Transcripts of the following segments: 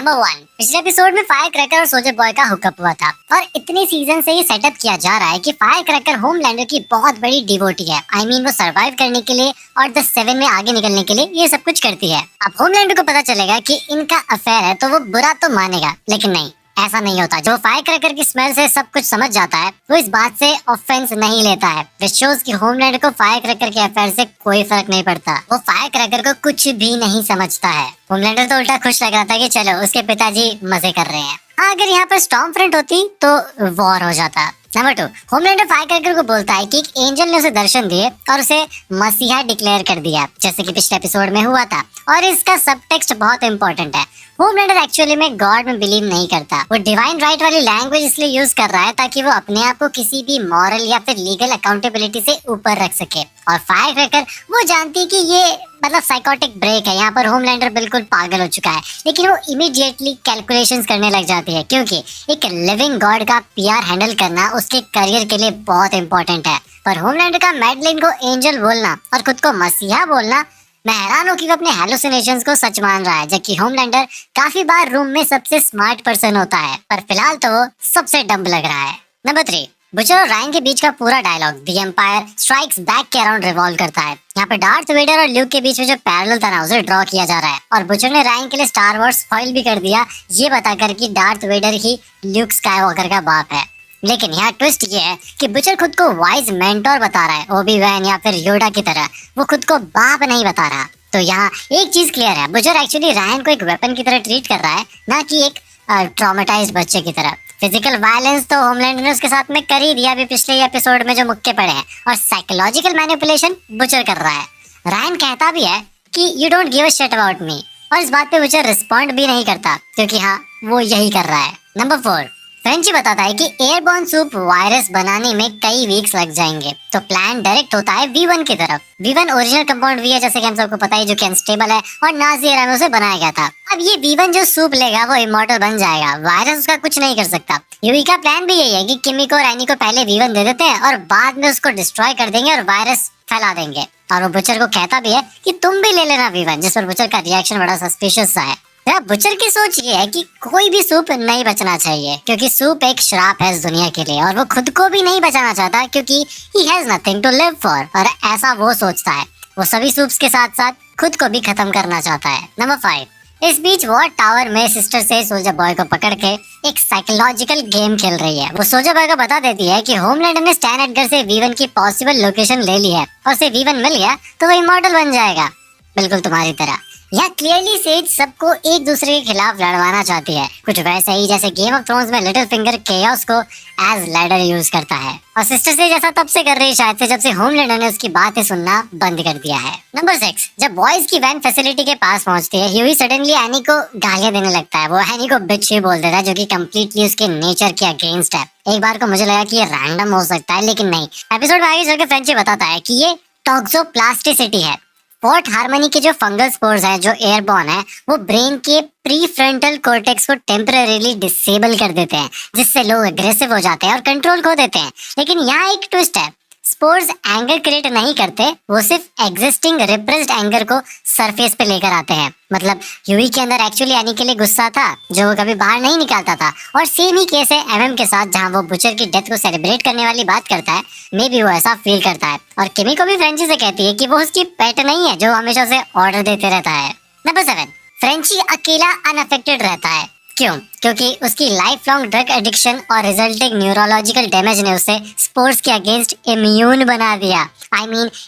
Number 1, पिछले episode में fire cracker और सोल्जर बॉय का हुकअप हुआ था और इतने सीजन से ये सेटअप किया जा रहा है कि फायर क्रैकर होमलैंडर की बहुत बड़ी डिवोटी है। वो सरवाइव करने के लिए और द 7 में आगे निकलने के लिए ये सब कुछ करती है। अब होमलैंडर को पता चलेगा कि इनका अफेयर है तो वो बुरा तो मानेगा, लेकिन नहीं, ऐसा नहीं होता। जो फायर क्रैकर की स्मेल से सब कुछ समझ जाता है वो इस बात से ऑफेंस नहीं लेता है। विच शोज कि होमलैंडर को फायर क्रैकर के अफेयर से कोई फर्क नहीं पड़ता। वो फायर क्रैकर को कुछ भी नहीं समझता है। होमलैंडर तो उल्टा खुश लग रहा था कि चलो उसके पिताजी मजे कर रहे हैं। हाँ, अगर यहाँ पर स्टॉर्म फ्रंट होती तो वॉर हो जाता। नंबर 2, होमलैंडर फायर क्रैकर को बोलता है कि एक एंजल ने उसे दर्शन दिए और उसे मसीहा डिक्लेयर कर दिया, जैसे कि पिछले एपिसोड में हुआ था। और इसका सब टेक्स्ट बहुत इंपॉर्टेंट है। होमलैंडर एक्चुअली में गॉड में बिलीव नहीं करता। वो डिवाइन राइट वाली लैंग्वेज इसलिए यूज कर रहा है ताकि वो अपने आप को किसी भी मॉरल या फिर लीगल अकाउंटेबिलिटी से ऊपर रख सके। और फायर क्रैकर वो जानती है कि ये मतलब साइकोटिक ब्रेक है। यहाँ पर होमलैंडर बिल्कुल पागल हो चुका है, लेकिन वो इमीडिएटली कैलकुलेशंस करने लग जाती है, क्योंकि एक लिविंग गॉड का पीआर हैंडल करना उसके करियर के लिए बहुत इंपॉर्टेंट है। पर होमलैंडर का मैडलिन को एंजल बोलना और खुद को मसीहा बोलना, मैं हैरान हूँ कि वो अपने हेलुसिनेशंस को सच मान रहा है, जबकि होमलैंडर काफी बार रूम में सबसे स्मार्ट पर्सन होता है, पर फिलहाल तो वो सबसे डम्ब लग रहा है। नंबर 3, बुचर और रायन के बीच का पूरा dialogue the empire strikes back के अराउंड रिवॉल्व करता है। यहाँ पे डार्थ वेडर और ल्यूक के बीच में जो पैरेलल था ना, उसे ड्रॉ किया जा रहा है। और बुचर ने रायन के लिए स्टार वॉर्स स्पॉइल भी कर दिया, ये बताकर कि डार्थ वेडर ही ल्यूक स्काईवॉकर का बाप है। लेकिन यहाँ ट्विस्ट ये है कि बुचर खुद को वाइज मेंटोर बता रहा है, ओबी-वैन या फिर योडा की तरह। वो खुद को बाप नहीं बता रहा। तो यहाँ एक चीज क्लियर है, बुचर एक्चुअली रायन को एक वेपन की तरह ट्रीट कर रहा है, ना कि एक ट्रॉमेटाइज्ड बच्चे की तरह। फिजिकल वायलेंस तो होमलैंडर ने उसके साथ में कर ही दिया अभी पिछले एपिसोड में जो मुक्के पड़े हैं, और साइकोलॉजिकल मैनिपुलेशन बुचर कर रहा है। रायन कहता भी है कि you don't give a shit about me, और इस बात पे बुचर रिस्पॉन्ड भी नहीं करता, क्योंकि हाँ, वो यही कर रहा है। नंबर 4, फ्रेंची बताता है कि एयरबॉर्न सूप वायरस बनाने में कई वीक्स लग जाएंगे, तो प्लान डायरेक्ट होता है V1 की तरफ। V1 ओरिजिनल कंपाउंड V है, जैसे कि हम सबको पता है, जो कि अनस्टेबल है और नाजी एरानो से बनाया गया था। अब ये V1 जो सूप लेगा वो इमॉर्टल बन जाएगा, वायरस उसका कुछ नहीं कर सकता। यूई का प्लान भी यही है कि किमी को रैनी को पहले V1 दे देते हैं और बाद में उसको डिस्ट्रॉय कर देंगे और वायरस फैला देंगे। और वो बुचर को कहता भी है कि तुम भी ले लेना V1, जिस पर बुचर का रिएक्शन बड़ा सस्पिशियस सा है। बुचर की सोच ये है कि कोई भी सूप नहीं बचना चाहिए, क्योंकि सूप एक श्राप है इस दुनिया के लिए, और वो खुद को भी नहीं बचाना चाहता, क्योंकि he has nothing to live for. और ऐसा वो सोचता है। वो सभी सूप्स के साथ साथ खुद को भी खत्म करना चाहता है। नंबर 5, इस बीच वॉर टावर में सिस्टर से सोल्जर बॉय को पकड़ के एक साइकोलॉजिकल गेम खेल रही है। वो सोल्जर बॉय को बता देती है कि होमलैंडर ने स्टैन एडगर से V1 की पॉसिबल लोकेशन ले ली है, और उसे V1 मिल गया तो वो इमॉर्टल बन जाएगा, बिल्कुल तुम्हारी तरह। यह क्लियरली सेज सबको एक दूसरे के खिलाफ लड़वाना चाहती है, कुछ वैसे ही जैसे गेम ऑफ थ्रोन्स में लिटिल फिंगर केओस को एज लैडर यूज करता है। और सिस्टर से जैसा तब से कर रही है, शायद से जब से होमलैंडर ने उसकी बातें सुनना बंद कर दिया है। नंबर 6, जब बॉयज की वैन फैसिलिटी के पास पहुंचती है, ह्यूई सडनली एनी को गालियां देने लगता है। वो एनी को बिच ही बोल देता है, जो कि कम्प्लीटली उसके नेचर के अगेंस्ट है। एक बार को मुझे लगा कि ये रैंडम हो सकता है, लेकिन नहीं। एपिसोड में आगे चल के फ्रेंची बताता है कि ये टॉक्सोप्लास्टिसिटी है। पोर्ट हार्मनी के जो फंगल स्पोर्स हैं जो एयरबॉर्न है, वो ब्रेन के प्रीफ्रंटल कॉर्टेक्स को टेम्परेरीली डिसेबल कर देते हैं, जिससे लोग एग्रेसिव हो जाते हैं और कंट्रोल खो देते हैं। लेकिन यहाँ एक ट्विस्ट है, स्पोर्स एंगर क्रिएट नहीं करते, वो सिर्फ एग्जिस्टिंग रिप्रेस्ड एंगर को सरफेस पे लेकर आते हैं। मतलब ह्यूई के अंदर एक्चुअली एनी के लिए गुस्सा था जो वो कभी बाहर नहीं निकालता था, और सेम ही केस है एमएम के साथ, जहां वो बुचर की डेथ को सेलिब्रेट करने वाली बात करता है। मे भी वो ऐसा फील करता है। और किमी को भी फ्रेंची से कहती है कि वो उसकी पेट नहीं है जो हमेशा उसे ऑर्डर देते रहता है। नंबर 7, फ्रेंची अकेला अनअफेक्टेड रहता है। क्यों? क्योंकि उसकी लाइफ लॉन्ग ड्रग एडिक्शन और रिजल्टिंग न्यूरोलॉजिकल डैमेज ने उसे स्पोर्ट्स के अगेंस्ट इम्यून बना दिया।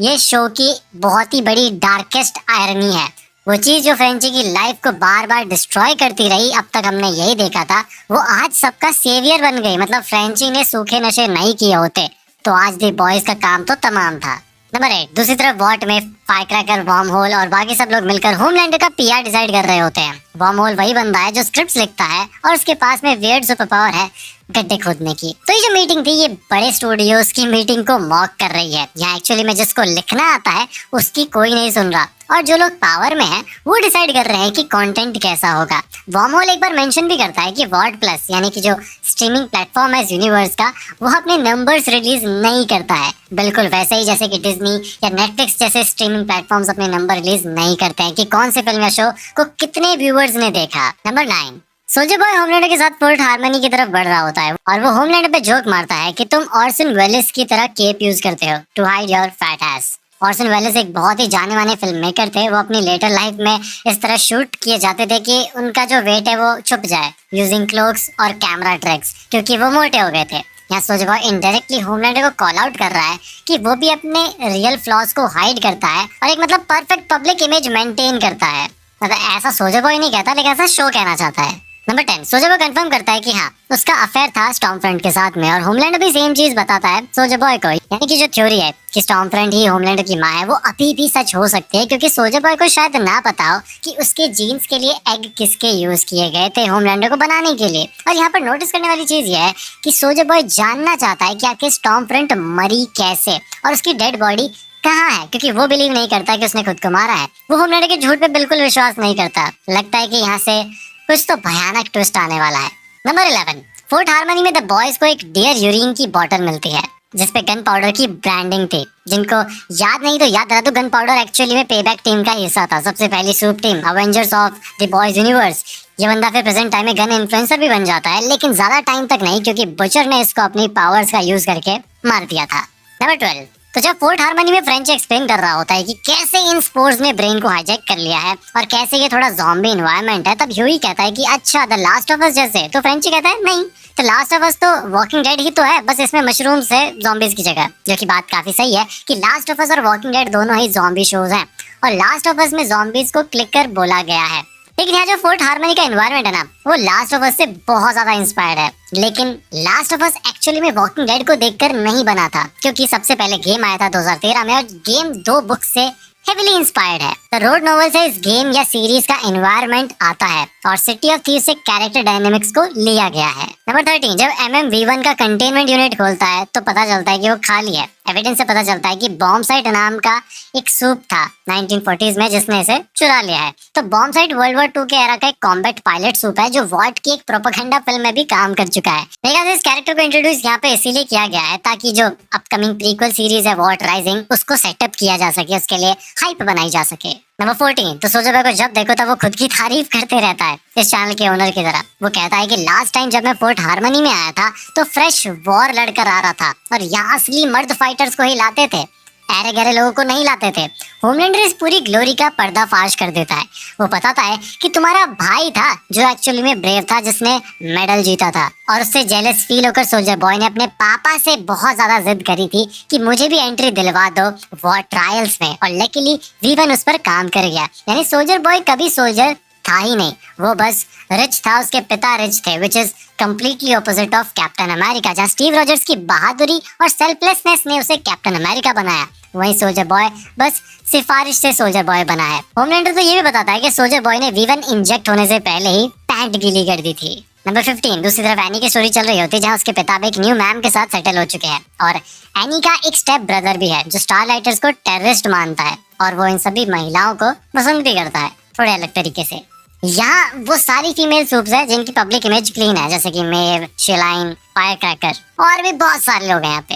ये शो की बहुत ही बड़ी डार्केस्ट आयरनी है। वो चीज जो फ्रेंची की लाइफ को बार बार डिस्ट्रॉय करती रही, अब तक हमने यही देखा था, वो आज सबका सेवियर बन गई। मतलब फ्रेंची ने सूखे नशे नहीं किए होते तो आज दी बॉयज का काम तो तमाम था। नंबर 8, दूसरी तरफ वॉट में फायरक्रैकर, वॉर्म होल और बाकी सब लोग मिलकर होमलैंडर का पीआर डिसाइड कर रहे होते हैं। वॉर्म होल वही बंदा है जो स्क्रिप्ट्स लिखता है और उसके पास में वियर्ड सुपर पावर है, गड्ढे खोदने की। तो ये जो मीटिंग थी ये बड़े स्टूडियोज की मीटिंग को मॉक कर रही है। यहाँ एक्चुअली में जिसको लिखना आता है उसकी कोई नहीं सुन रहा, और जो लोग पावर में हैं वो डिसाइड कर रहे हैं कि कंटेंट कैसा होगा। वर्महोल एक बार मेंशन भी करता है कि वॉट प्लस यानी कि जो स्ट्रीमिंग प्लेटफॉर्म है यूनिवर्स का, वो अपने नंबर्स रिलीज नहीं करता है, बिल्कुल वैसे ही जैसे कि डिज्नी या नेटफ्लिक्स जैसे स्ट्रीमिंग प्लेटफॉर्म्स अपने नंबर रिलीज नहीं करते हैं कि कौन से फिल्म या शो को कितने व्यूअर्स ने देखा। नंबर 9, सोल्जर बॉय होमलैंडर के साथ फोर्ट हार्मनी की तरफ बढ़ रहा होता है और वो होमलैंडर पे जोक मारता है कि तुम ऑर्सन वेलेस की तरह केप यूज करते हो to hide your fat ass. Orson Welles एक बहुत ही जाने माने फिल्म मेकर थे। वो अपनी लेटर लाइफ में इस तरह शूट किए जाते थे कि उनका जो वेट है वो छुप जाए यूजिंग क्लोक्स और कैमरा ट्रिक्स, क्योंकि वो मोटे हो गए थे। यहाँ सोल्जर बॉय इनडायरेक्टली होमलैंडर को कॉल आउट कर रहा है कि वो भी अपने रियल फ्लॉज को हाइड करता है और एक मतलब परफेक्ट पब्लिक इमेज मेंटेन करता है। मतलब ऐसा सोल्जर बॉय नहीं कहता, लेकिन ऐसा शो कहना चाहता है। नंबर 10, सोल्जर बॉय कंफर्म करता है कि हाँ उसका अफेयर था स्टॉर्मफ्रंट के साथ में, और होमलैंडर भी सेम चीज बताता है सोल्जर बॉय को। यानी कि जो थ्योरी है कि स्टॉर्मफ्रंट ही होमलैंडर की माँ है वो अभी भी सच हो सकती है, क्योंकि सोल्जर बॉय को शायद ना पता हो कि उसके जीन्स के लिए एग किसके यूज किए गए थे होमलैंडर को बनाने के लिए। और यहाँ पर नोटिस करने वाली चीज ये है कि सोल्जर बॉय जानना चाहता है कि आखिर स्टॉर्मफ्रंट मरी कैसे और उसकी डेड बॉडी कहाँ है, क्योंकि वो बिलीव नहीं करता कि उसने खुद को मारा है। वो होमलैंडर के झूठ पे बिल्कुल विश्वास नहीं करता। लगता है कि यहाँ से कुछ तो भयानक ट्विस्ट आने वाला है। नंबर 11, फोर्ट हार्मनी में द बॉयज को एक डियर यूरिन की बोतल मिलती है जिसपे गन पाउडर की ब्रांडिंग थी। जिनको याद नहीं तो याद रहा, तो गन पाउडर एक्चुअली में पेबैक टीम का हिस्सा था, सबसे पहली soup team, Avengers of the boys universe. ये बंदा फिर प्रेजेंट टाइम में गन इन्फ्लुएंसर भी बन जाता है, लेकिन ज्यादा टाइम तक नहीं, क्योंकि बुचर ने इसको अपनी पावर्स का यूज करके मार दिया था। नंबर 12, तो जब फोर्ट हार्मनी में फ्रेंच एक्सप्लेन कर रहा होता है कि कैसे इन स्पोर्स ने ब्रेन को हाईजैक कर लिया है और कैसे ये थोड़ा ज़ॉम्बी एनवायरनमेंट है, तब ह्यूई कहता है कि अच्छा द लास्ट ऑफ अस जैसे। तो फ्रेंची कहता है नहीं, तो लास्ट ऑफ अस तो वॉकिंग डेड ही तो है, बस इसमें मशरूम्स है ज़ॉम्बीज की जगह। जो कि बात काफी सही है कि लास्ट ऑफ अस और वॉकिंग डेड दोनों ही ज़ॉम्बी शोज हैं, और लास्ट ऑफ अस में ज़ॉम्बीज को क्लिकर बोला गया है। लेकिन यहाँ जो फोर्ट हार्मनी का एनवायरनमेंट है ना, वो लास्ट ऑफ अस से बहुत ज्यादा इंस्पायर्ड है। लेकिन लास्ट ऑफ अस एक्चुअली में वॉकिंग डेड को देखकर नहीं बना था, क्योंकि सबसे पहले गेम आया था 2013 में, और गेम 2 बुक से हेविली इंस्पायर्ड है। द रोड नॉवेल से इस गेम या सीरीज का एनवायरनमेंट आता है और सिटी ऑफ थीव्स से कैरेक्टर डायनामिक्स को लिया गया है। नंबर 13, जब MMV1 का कंटेनमेंट यूनिट खोलता है तो पता चलता है कि वो खाली है। एविडेंस से पता चलता है कि बॉम्ब साइट नाम का एक सूप था 1940s में जिसने इसे चुरा लिया है। तो बॉम्ब साइट वर्ल्ड वॉर 2 के एरा का एक कॉम्बैट पायलट सूप है जो वॉट की एक प्रोपेगेंडा फिल्म में भी काम कर चुका है। मेरे ख्याल से इस कैरेक्टर को इंट्रोड्यूस यहाँ पे इसीलिए किया गया है ताकि जो अपकमिंग प्रीक्वल सीरीज है वॉट राइजिंग, उसको सेटअप किया जा सके, उसके लिए हाइप बनाई जा सके। नंबर 14, तो सोल्जर बॉय को जब देखो तब वो खुद की तारीफ करते रहता है इस चैनल के ओनर की तरह। वो कहता है कि लास्ट टाइम जब मैं फोर्ट हार्मनी में आया था तो फ्रेश वॉर लड़कर आ रहा था और यहाँ असली मर्द फाइटर्स को ही लाते थे, ऐरे गहरे लोगों को नहीं लाते थे। होमलैंडर इस पूरी ग्लोरी का पर्दाफाश कर देता है। वो बताता है कि तुम्हारा भाई था जो एक्चुअली में ब्रेव था, जिसने मेडल जीता था, और उससे जेलस फील होकर सोल्जर बॉय ने अपने पापा से बहुत ज्यादा जिद करी थी कि मुझे भी एंट्री दिलवा दो वॉर ट्रायल्स में, और लकीली वीवन उस पर काम कर गया। यानी सोल्जर बॉय कभी सोल्जर था ही नहीं, वो बस रिच था, उसके पिता रिच थे, which is completely opposite of captain America, जहाँ स्टीव रॉजर्स की बहादुरी और सेल्फलेसनेस ने उसे कैप्टन अमेरिका बनाया। वहीं सोल्जर बॉय बस सिफारिश से सोल्जर बॉय बना है। होमलैंडर तो ये भी बताता है कि सोल्जर बॉय ने वीवन इंजेक्ट होने से पहले ही पैंट गीली कर दी थी। नंबर 15, दूसरी तरफ एनी की स्टोरी चल रही होती है जहाँ उसके पिता एक न्यू मैम के साथ सेटल हो चुके हैं, और एनी का एक स्टेप ब्रदर भी है जो स्टारलाइटर्स को टेररिस्ट मानता है, और वो इन सभी महिलाओं को पसंद भी करता है थोड़े अलग तरीके से। यहाँ वो सारी फीमेल सूप्स है जिनकी पब्लिक इमेज क्लीन है, जैसे कि मेव, शेलाइन, फायर क्रैकर और भी बहुत सारे लोग हैं यहाँ पे।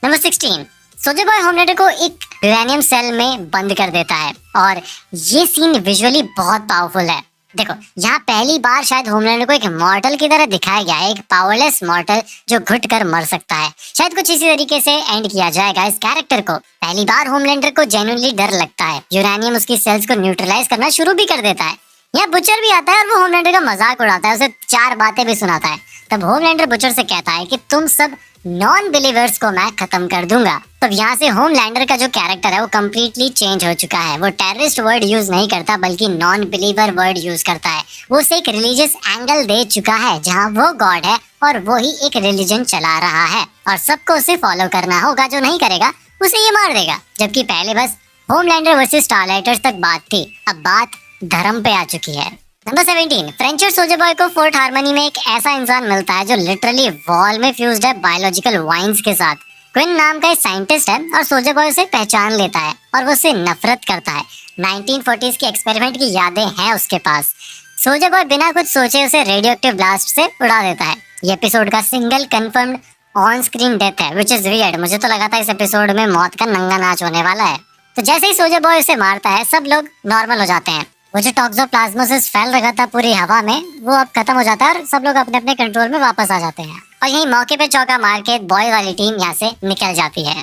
नंबर 16, सोल्जर बॉय होमलैंडर को एक यूरेनियम सेल में बंद कर देता है, और ये सीन विजुअली बहुत पावरफुल है। देखो यहाँ पहली बार शायद होमलैंडर को एक मॉर्टल की तरह दिखाया गया है, एक पावरलेस मॉर्टल जो घुट कर मर सकता है। शायद कुछ इसी तरीके से एंड किया जाएगा इस कैरेक्टर को। पहली बार होमलैंडर को जेन्युइनली डर लगता है, यूरेनियम उसकी सेल्स को न्यूट्रलाइज करना शुरू भी कर देता है। यहाँ बुचर भी आता है और वो होमलैंडर का मजाक उड़ाता है, उसे 4 बातें भी सुनाता है। तब होमलैंडर बुचर से कहता है कि तुम सब नॉन बिलीवर्स को मैं खत्म कर दूंगा। तब यहाँ से होमलैंडर का जो कैरेक्टर है वो कम्प्लीटली चेंज हो चुका है। वो टेररिस्ट वर्ड यूज नहीं करता बल्कि नॉन बिलीवर वर्ड यूज करता है। वो उसे एक रिलीजियस एंगल दे चुका है जहाँ वो गॉड है और वो ही एक रिलीजन चला रहा है, और सबको उसे फॉलो करना होगा, जो नहीं करेगा उसे ये मार देगा। जबकि पहले बस होमलैंडर वर्सेस स्टारलाइटर्स तक बात थी, अब बात धर्म पे आ चुकी है। नंबर 17, फ्रेंच और सोल्जर बॉय को फोर्ट हार्मनी में एक ऐसा इंसान मिलता है जो लिटरली वॉल में फ्यूज्ड है बायोलॉजिकल वाइन्स के साथ। क्विन नाम का एक साइंटिस्ट है और सोल्जर बॉय उसे पहचान लेता है और वो उससे नफरत करता है। 1940s के एक्सपेरिमेंट की यादें हैं उसके पास। सोल्जर बॉय बिना कुछ सोचे उसे रेडियो एक्टिव ब्लास्ट से उड़ा देता है। ये एपिसोड का single confirmed on screen death है, विच इज वियर्ड। मुझे तो लगा था इस एपिसोड में मौत का नंगा नाच होने वाला है। तो जैसे ही सोल्जर बॉय उसे मारता है सब लोग नॉर्मल हो जाते हैं। वो जो टॉक्सोप्लाज्मोसिस फैल रखा था पूरी हवा में वो अब खत्म हो जाता है और सब लोग अपने अपने कंट्रोल में वापस आ जाते हैं। और यही मौके पे चौका मार के बॉय वाली टीम यहाँ से निकल जाती है।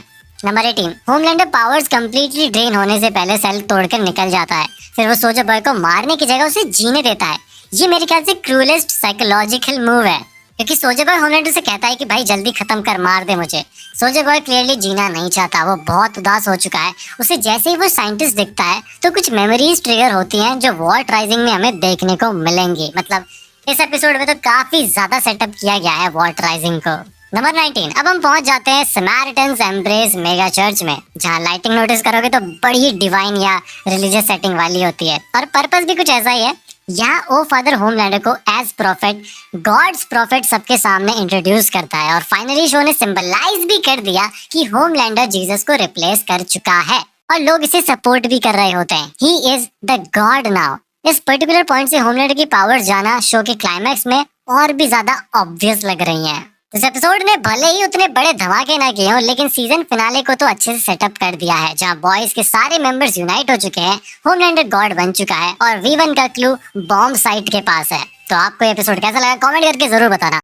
Number 18, Homelander powers completely drain होने से पहले सेल तोड़कर निकल जाता है। फिर वो सोल्जर बॉय को मारने की जगह उसे जीने देता है। ये मेरे ख्याल से क्रूलेस्ट साइकोलॉजिकल मूव है, क्योंकि सोल्जर बॉय होमलैंडर से कहता है कि भाई जल्दी खत्म कर, मार दे मुझे। सोल्जर बॉय क्लियरली जीना नहीं चाहता, वो बहुत उदास हो चुका है। उसे जैसे ही वो साइंटिस्ट दिखता है तो कुछ मेमोरीज ट्रिगर होती हैं जो वॉल्ट राइजिंग में हमें देखने को मिलेंगी। मतलब इस एपिसोड में तो काफी ज्यादा सेटअप किया गया है वॉल्ट राइजिंग को। नंबर 19, अब हम पहुंच जाते हैं समैरिटन्स एम्ब्रेस मेगा चर्च में, जहां लाइटिंग नोटिस करोगे तो बड़ी डिवाइन या रिलीजियस सेटिंग वाली होती है और पर्पस भी कुछ ऐसा ही है। यहाँ ओ फादर होमलैंडर को एज प्रॉफिट, गॉड्स प्रॉफिट सबके सामने इंट्रोड्यूस करता है और फाइनली शो ने सिंबलाइज भी कर दिया कि होमलैंडर जीसस को रिप्लेस कर चुका है और लोग इसे सपोर्ट भी कर रहे होते हैं। He is the God now. इस पर्टिकुलर पॉइंट से होमलैंडर की पावर जाना शो के क्लाइमैक्स में और भी ज्यादा ऑब्वियस लग रही है। इस एपिसोड ने भले ही उतने बड़े धमाके ना किए हों, लेकिन सीजन फिनाले को तो अच्छे से सेटअप कर दिया है, जहां बॉयज के सारे मेंबर्स यूनाइट हो चुके हैं, होमलैंडर गॉड बन चुका है और V1 का क्लू बॉम्ब साइट के पास है। तो आपको एपिसोड कैसा लगा कमेंट करके जरूर बताना।